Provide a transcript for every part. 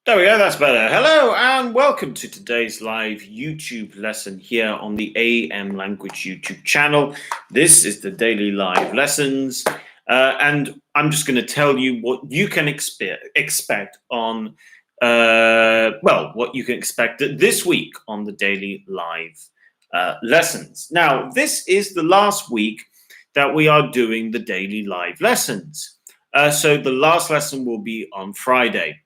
There we go, that's better. Hello and welcome to today's live YouTube lesson here on the AM Language YouTube channel. This is the daily live lessons and I'm just going to tell you what you can expect on, what you can expect this week on the daily live lessons. Now, this is the last week that we are doing the daily live lessons. So the last lesson will be on Friday.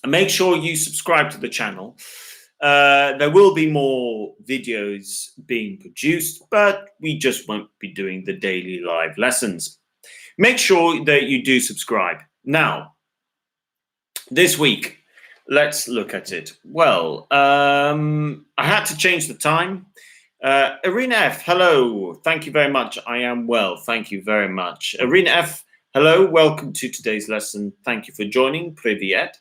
Make sure you subscribe to the channel. There will be more videos being produced, but we just won't be doing the daily live lessons. Make sure that you do subscribe. Now, this week, let's look at it. Well, I had to change the time. Arena F, hello. Thank you very much. I am well. Thank you very much. Arena F, hello. Welcome to today's lesson. Thank you for joining. Privyet.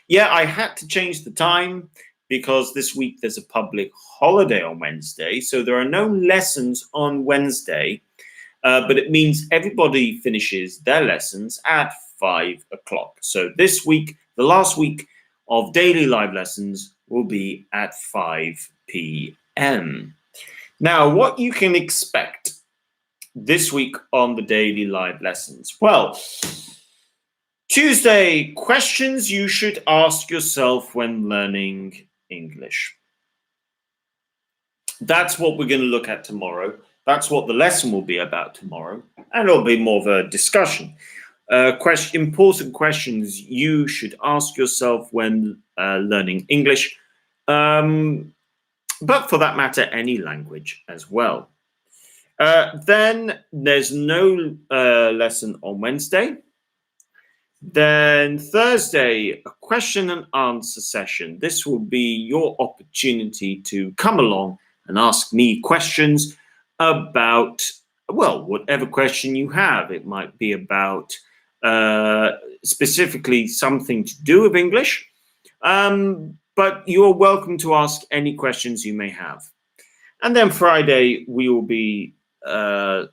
Yeah, I had to change the time because this week there's a public holiday on Wednesday. So there are no lessons on Wednesday, but it means everybody finishes their lessons at 5 o'clock. So this week, the last week of daily live lessons will be at 5 p.m. Now, what you can expect this week on the daily live lessons? Well, Tuesday, questions you should ask yourself when learning English. That's what we're going to look at tomorrow. That's what the lesson will be about tomorrow. And it'll be more of a discussion. Important questions you should ask yourself when learning English. But for that matter, any language as well. Then there's no lesson on Wednesday. Then Thursday, a question and answer session. This will be your opportunity to come along and ask me questions about, well, whatever question you have. It might be about specifically something to do with English, but you're welcome to ask any questions you may have. And then Friday, it will be our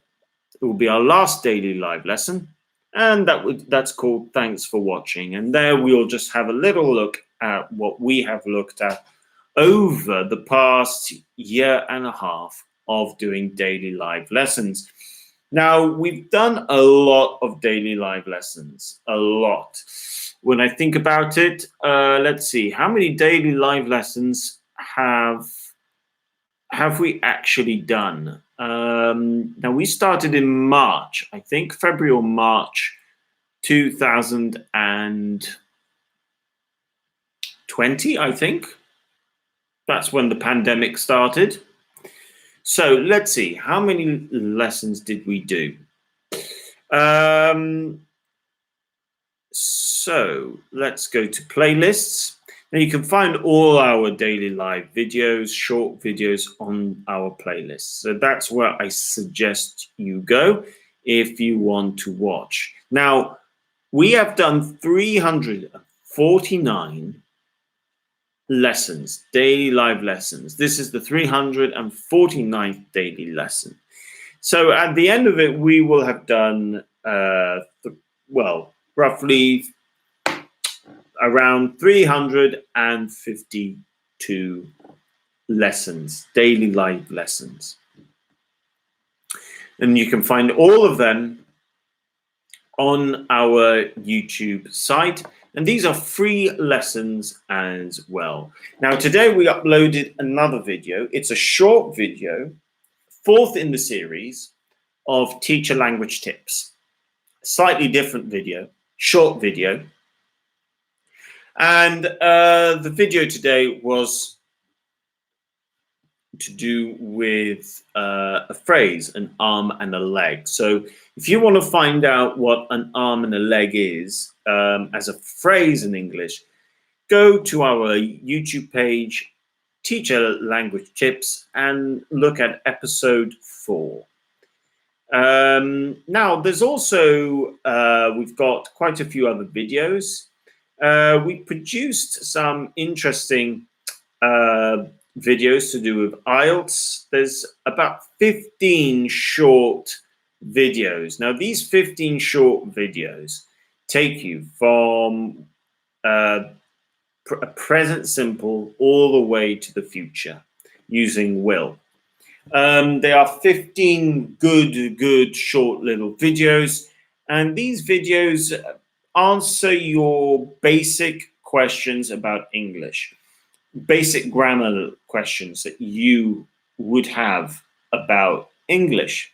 last daily live lesson. And that's called Thanks for Watching. And there we'll just have a little look at what we have looked at over the past year and a half of doing daily live lessons. Now, we've done a lot of daily live lessons, a lot. When I think about it, let's see, how many daily live lessons have we actually done? Now, we started in March, I think February or March 2020, I think. That's when the pandemic started. So let's see, how many lessons did we do? So let's go to playlists. Now you can find all our daily live videos, short videos on our playlist. So that's where I suggest you go if you want to watch. Now, we have done 349 lessons, daily live lessons. This is the 349th daily lesson. So at the end of it, we will have done, roughly around 352 lessons, daily live lessons. And you can find all of them on our YouTube site. And these are free lessons as well. Now, today we uploaded another video. It's a short video, fourth in the series of teacher language tips. Slightly different video, short video. And the video today was to do with a phrase, an arm and a leg. So if you want to find out what an arm and a leg is as a phrase in English, go to our YouTube page, Teacher Language Tips, and look at episode 4. Now, there's also, we've got quite a few other videos. We produced some interesting videos to do with IELTS. There's about 15 short videos. Now, these 15 short videos take you from a present simple all the way to the future using will. There are 15 good short little videos, and these videos answer your basic questions about English, basic grammar questions that you would have about English.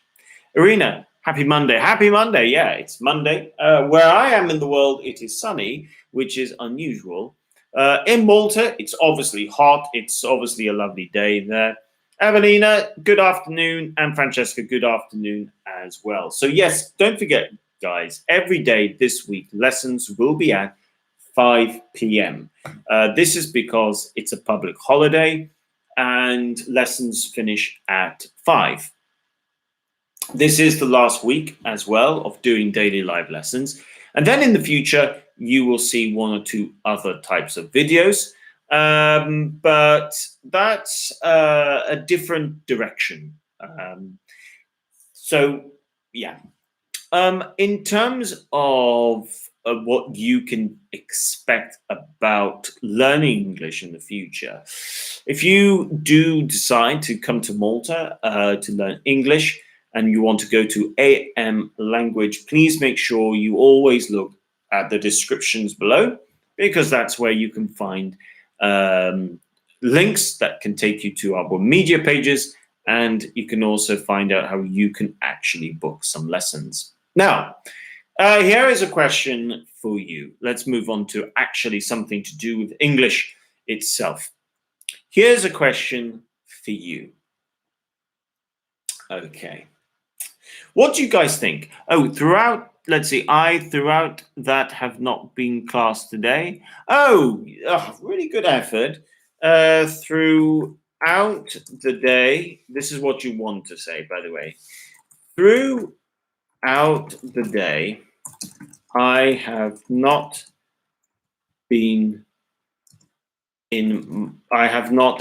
Irina, happy Monday. Happy Monday. Yeah, it's Monday. Where I am in the world, it is sunny, which is unusual. In Malta, it's obviously hot. It's obviously a lovely day there. Evelina, good afternoon. And Francesca, good afternoon as well. So yes, don't forget, guys, every day this week, lessons will be at 5 p.m. This is because it's a public holiday and lessons finish at 5. This is the last week as well of doing daily live lessons. And then in the future, you will see one or two other types of videos. But that's a different direction. So, yeah. In terms of what you can expect about learning English in the future, if you do decide to come to Malta to learn English and you want to go to AM Language, please make sure you always look at the descriptions below, because that's where you can find links that can take you to our media pages, and you can also find out how you can actually book some lessons. Now, here is a question for you. Let's move on to actually something to do with English itself. Here's a question for you. Okay. What do you guys think? Oh, throughout that have not been class today. Really good effort. Throughout the day, this is what you want to say, by the way. Throughout the day, I have not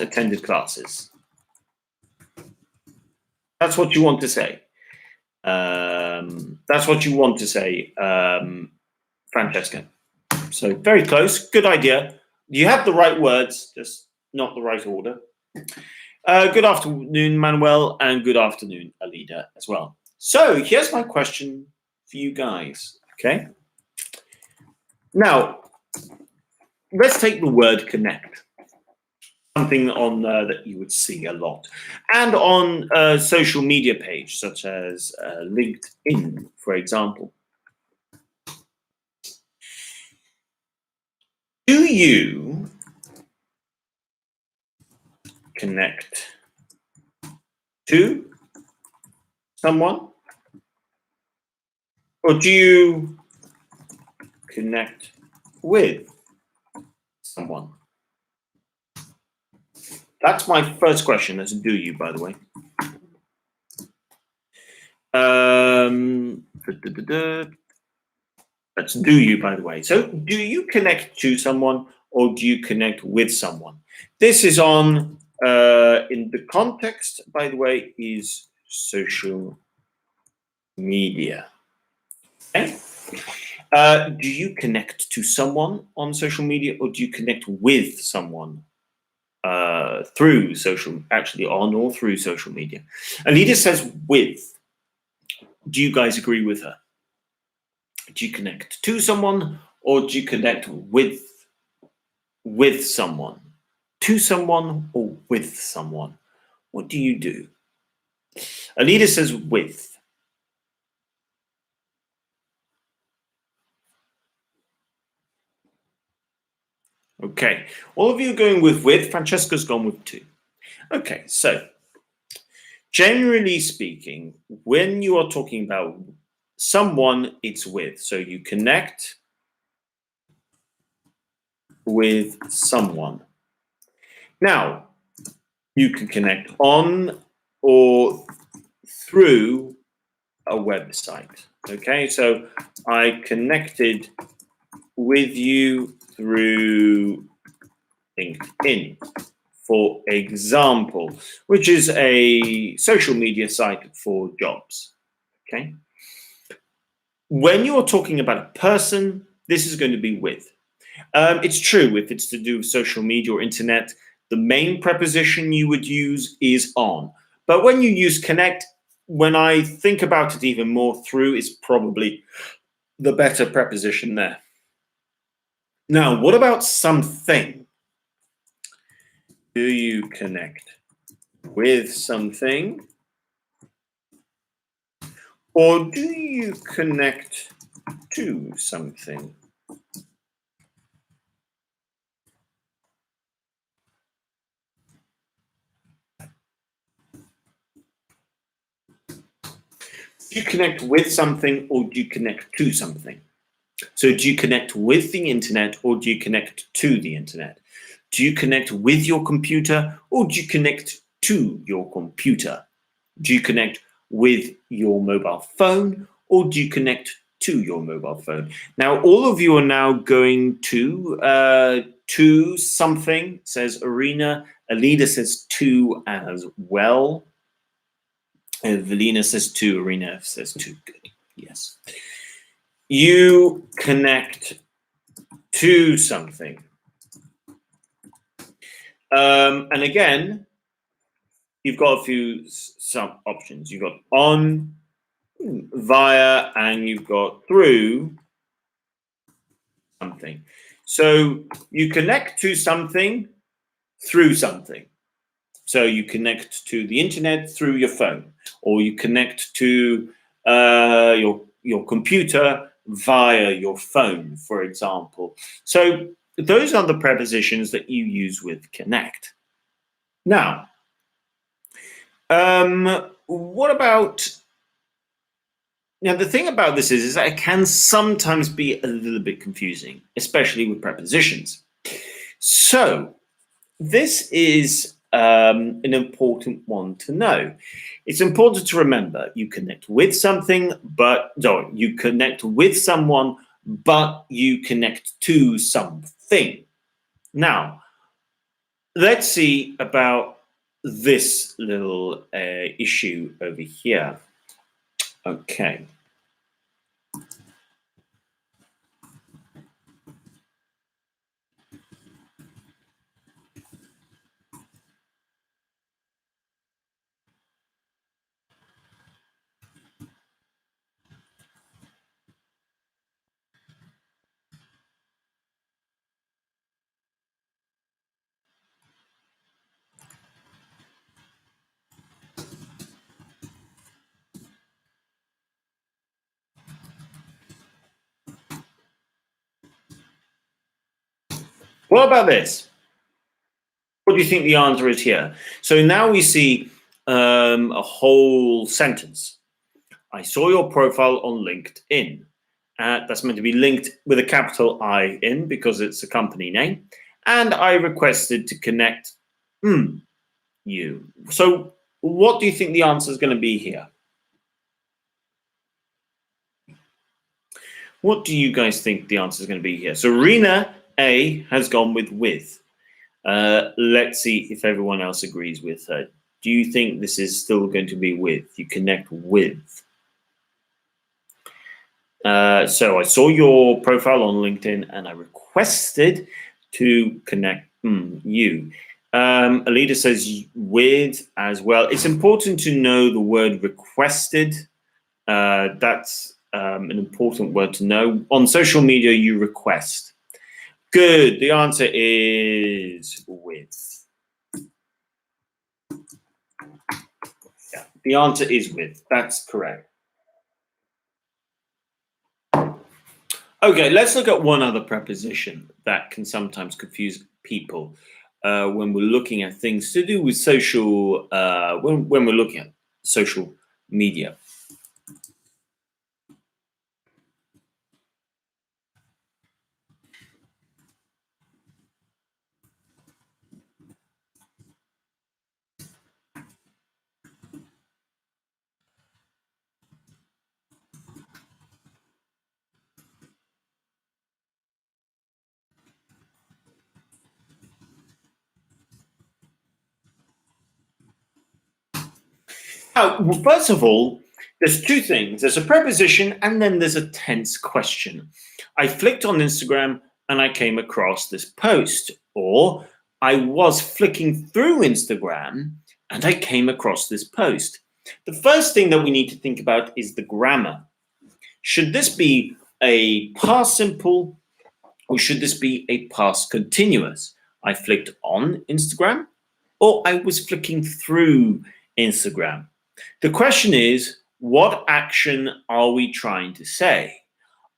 attended classes. That's what you want to say. That's what you want to say, Francesca. So very close. Good idea. You have the right words, just not the right order. Good afternoon, Manuel, and good afternoon, Alida, as well. So here's my question for you guys. Okay. Now, let's take the word connect. Something on that you would see a lot, and on a social media page such as LinkedIn, for example. Do you connect to someone, or do you connect with someone? That's my first question. That's do you, by the way. That's do you, by the way. So do you connect to someone, or do you connect with someone? This is on, in the context, by the way, is social media. Okay? Do you connect to someone on social media, or do you connect with someone through social, actually on or through social media? Alida says with. Do you guys agree with her? Do you connect to someone, or do you connect with someone? To someone or with someone? What do you do? Alida says with. Okay, all of you are going with. Francesca's gone with to. Okay, so generally speaking, when you are talking about someone, it's with. So you connect with someone. Now, you can connect on or through a website. Okay, so I connected with you through LinkedIn, for example, which is a social media site for jobs. Okay. When you're talking about a person, this is going to be with. It's true if it's to do with social media or internet, the main preposition you would use is on. But when you use connect, when I think about it even more, through is probably the better preposition there. Now, what about something? Do you connect with something? Or do you connect to something? Do you connect with something or do you connect to something? So do you connect with the internet or do you connect to the internet? Do you connect with your computer or do you connect to your computer? Do you connect with your mobile phone or do you connect to your mobile phone? Now, all of you are now going to something, says Arena. Alida says to as well. Velina says to, Arena says to. Good. Yes. You connect to something. And again, you've got a few some options. You've got on, via, and you've got through something. So you connect to something through something. So you connect to the internet through your phone, or you connect to your computer via your phone, for example. So those are the prepositions that you use with connect. Now, what about now? The thing about this is that it can sometimes be a little bit confusing, especially with prepositions. So this is an important one to know. It's important to remember you connect with something, but no, you connect with someone, but you connect to something. Now, let's see about this little issue over here. Okay. What about this? What do you think the answer is here? So now we see a whole sentence. I saw your profile on LinkedIn. That's meant to be linked with a capital I in because it's a company name. And I requested to connect you. So what do you think the answer is going to be here? What do you guys think the answer is going to be here? So Rena A has gone with. Let's see if everyone else agrees with her. Do you think this is still going to be with? You connect with. So I saw your profile on LinkedIn and I requested to connect you. Alida says with as well. It's important to know the word requested. That's an important word to know. On social media, you request. Good. The answer is with. Yeah, the answer is with. That's correct. Okay, let's look at one other preposition that can sometimes confuse people when we're looking at things to do with social, when we're looking at social media. Now, first of all, there's two things. There's a preposition and then there's a tense question. I flicked on Instagram and I came across this post. Or I was flicking through Instagram and I came across this post. The first thing that we need to think about is the grammar. Should this be a past simple or should this be a past continuous? I flicked on Instagram or I was flicking through Instagram. The question is, what action are we trying to say?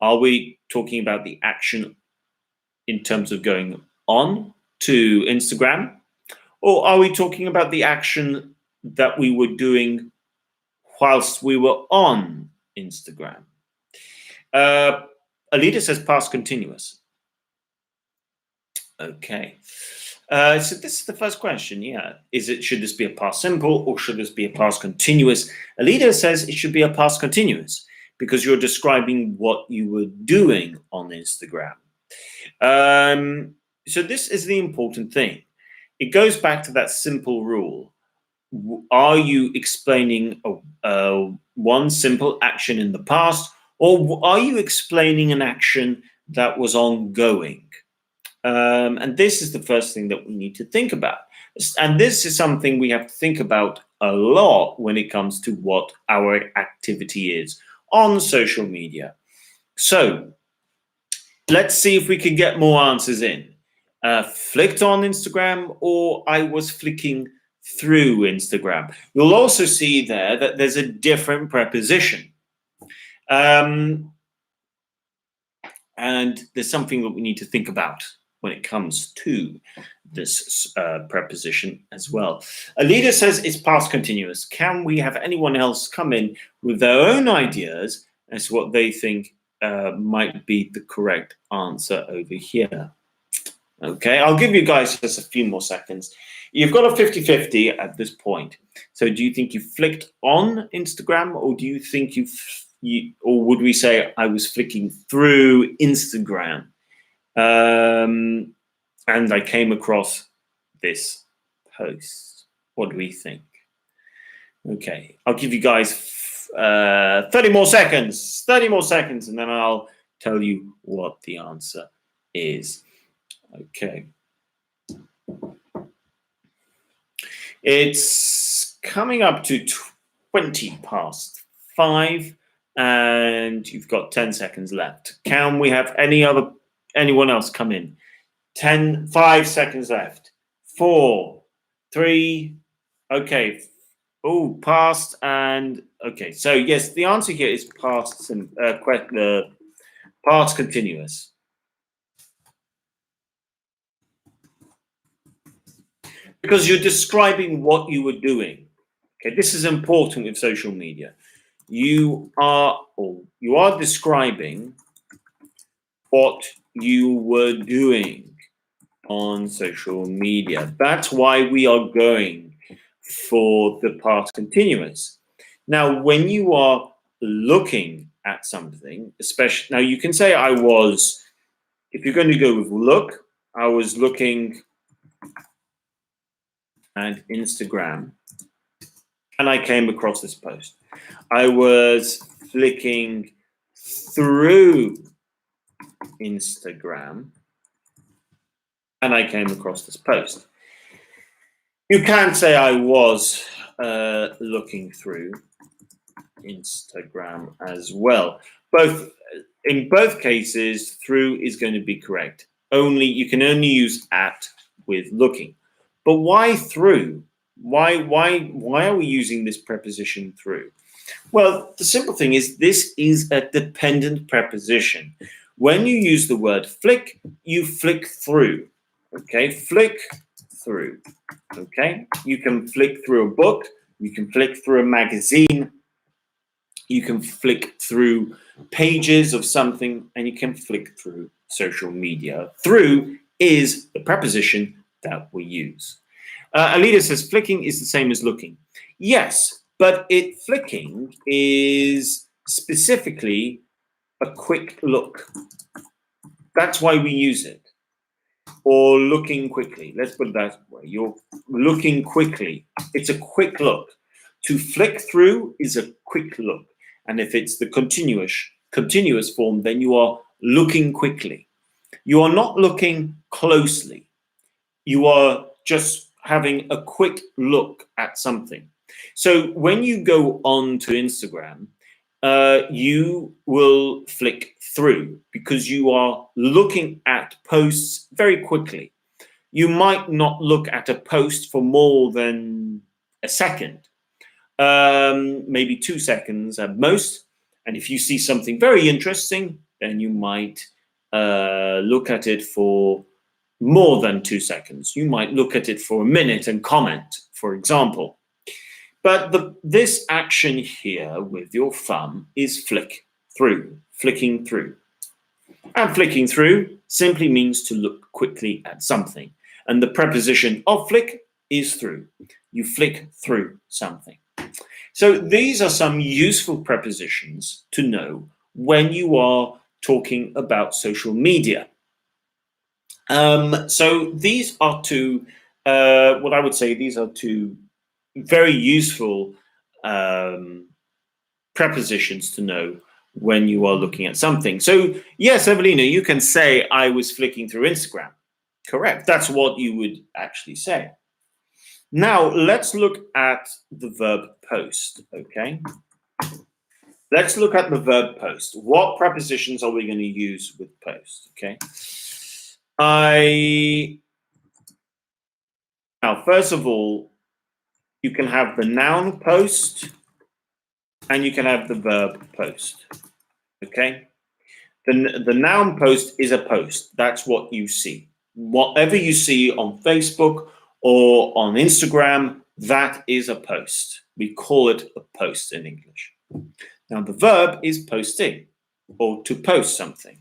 Are we talking about the action in terms of going on to Instagram? Or are we talking about the action that we were doing whilst we were on Instagram? Alida says past continuous. Okay. So this is the first question. Yeah. Should this be a past simple or should this be a past continuous? Alida says it should be a past continuous because you're describing what you were doing on Instagram. So this is the important thing. It goes back to that simple rule. Are you explaining one simple action in the past, or are you explaining an action that was ongoing? And this is the first thing that we need to think about. And this is something we have to think about a lot when it comes to what our activity is on social media. So let's see if we can get more answers in. Flicked on Instagram or I was flicking through Instagram. You'll also see there that there's a different preposition. And there's something that we need to think about when it comes to this preposition as well. Alida says it's past continuous. Can we have anyone else come in with their own ideas as to what they think might be the correct answer over here? Okay, I'll give you guys just a few more seconds. You've got a 50-50 at this point. So do you think you flicked on Instagram or do you think or would we say I was flicking through Instagram? And I came across this post. What do we think? Okay, I'll give you guys 30 more seconds, and then I'll tell you what the answer is. Okay. It's coming up to 20 past 5, and you've got 10 seconds left. Can we have anyone else come in? 5 seconds left. 4, 3, okay. Oh, past and okay. So yes, the answer here is past and past continuous. Because you're describing what you were doing. Okay, this is important with social media. You are describing what you were doing on social media. That's why we are going for the past continuous. Now, when you are looking at something, especially now, you can say I was. If you're going to go with look, I was looking at Instagram, and I came across this post. I was flicking through Instagram, and I came across this post. You can say I was looking through Instagram as well. In both cases, through is going to be correct. You can only use at with looking. But why through? Why are we using this preposition through? Well, the simple thing is this is a dependent preposition. When you use the word flick, you flick through. Okay, flick through. Okay, you can flick through a book, you can flick through a magazine, you can flick through pages of something, and you can flick through social media. Through is the preposition that we use. Alida says flicking is the same as looking. Yes, but flicking is specifically a quick look. That's why we use it. Or looking quickly. Let's put it that way. You're looking quickly. It's a quick look. To flick through is a quick look. And if it's the continuous form, then you are looking quickly. You are not looking closely. You are just having a quick look at something. So when you go on to Instagram, you will flick through because you are looking at posts very quickly. You might not look at a post for more than a second, maybe 2 seconds at most. And if you see something very interesting, then you might look at it for more than 2 seconds. You might look at it for a minute and comment, for example. But this action here with your thumb is flicking through. And flicking through simply means to look quickly at something. And the preposition of flick is through. You flick through something. So these are some useful prepositions to know when you are talking about social media. So these are two, what I would say, these are two very useful prepositions to know when you are looking at something. So yes, Evelina, you can say I was flicking through Instagram. Correct. That's what you would actually say. Now let's look at the verb post, okay? Let's look at the verb post. What prepositions are we going to use with post, okay? Now, first of all, you can have the noun post and you can have the verb post, okay? The noun post is a post. That's what you see. Whatever you see on Facebook or on Instagram, that is a post. We call it a post in English. Now, the verb is posting or to post something.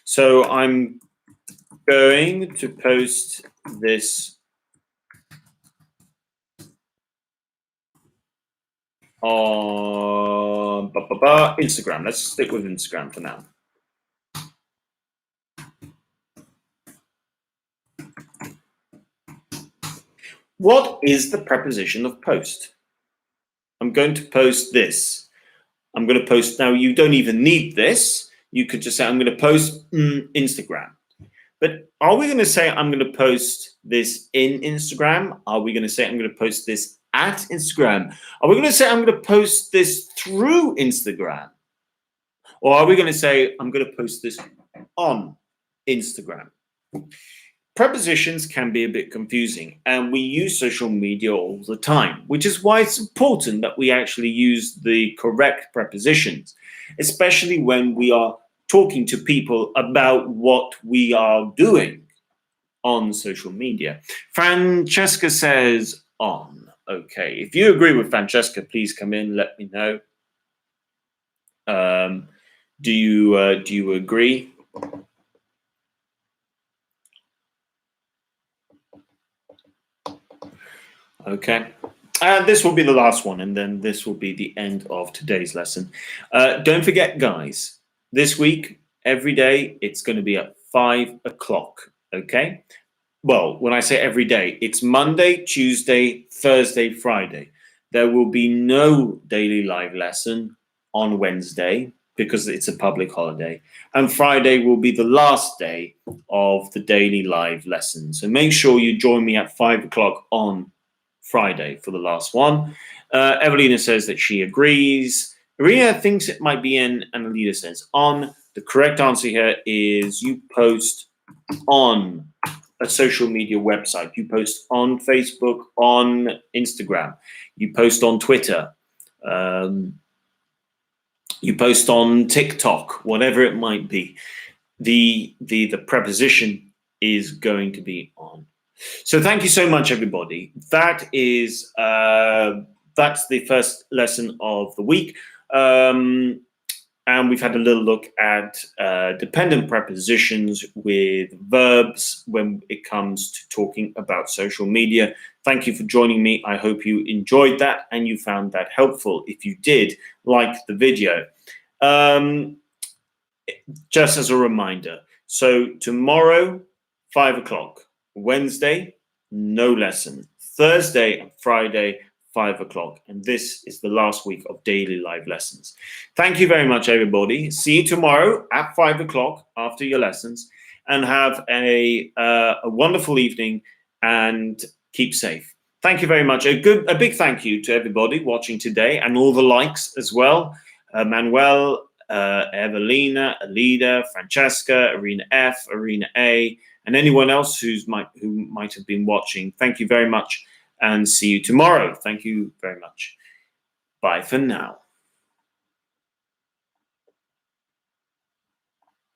So I'm going to post this on Instagram. Let's stick with Instagram for now. What is the preposition of post? I'm going to post this. I'm going to post, now you don't even need this. You could just say, I'm going to post Instagram. But are we going to say, I'm going to post this in Instagram? Are we going to say, I'm going to post this at Instagram? Are we going to say, I'm going to post this through Instagram? Or are we going to say, I'm going to post this on Instagram? Prepositions can be a bit confusing, and we use social media all the time, which is why it's important that we actually use the correct prepositions, especially when we are talking to people about what we are doing on social media. Francesca says on. Okay, if you agree with Francesca, please come in, let me know. Do you agree? Okay, and this will be the last one, and then this will be the end of today's lesson. Don't forget, guys, this week, every day, it's going to be at 5 o'clock, okay? Well, when I say every day, it's Monday, Tuesday, Thursday, Friday. There will be no daily live lesson on Wednesday because it's a public holiday. And Friday will be the last day of the daily live lesson. So make sure you join me at 5 o'clock on Friday for the last one. Evelina says that she agrees. Irina thinks it might be in, and Alida says on. The correct answer here is you post on a social media website. You post on Facebook, on Instagram. You post on Twitter. You post on TikTok, whatever it might be. The preposition is going to be on. So thank you so much, everybody. That is that's the first lesson of the week. And we've had a little look at dependent prepositions with verbs when it comes to talking about social media. Thank you for joining me. I hope you enjoyed that and you found that helpful. If you did, like the video. Just as a reminder, so tomorrow, 5 o'clock. Wednesday, no lesson. Thursday and Friday, 5 o'clock. And this is the last week of daily live lessons. Thank you very much, everybody. See you tomorrow at 5 o'clock after your lessons. and have a wonderful evening and keep safe. Thank you very much. A big thank you to everybody watching today and all the likes as well. Manuel, Evelina, Alida, Francesca, Arena F, Arena A, and anyone else who might have been watching. Thank you very much and see you tomorrow. Thank you very much. Bye for now.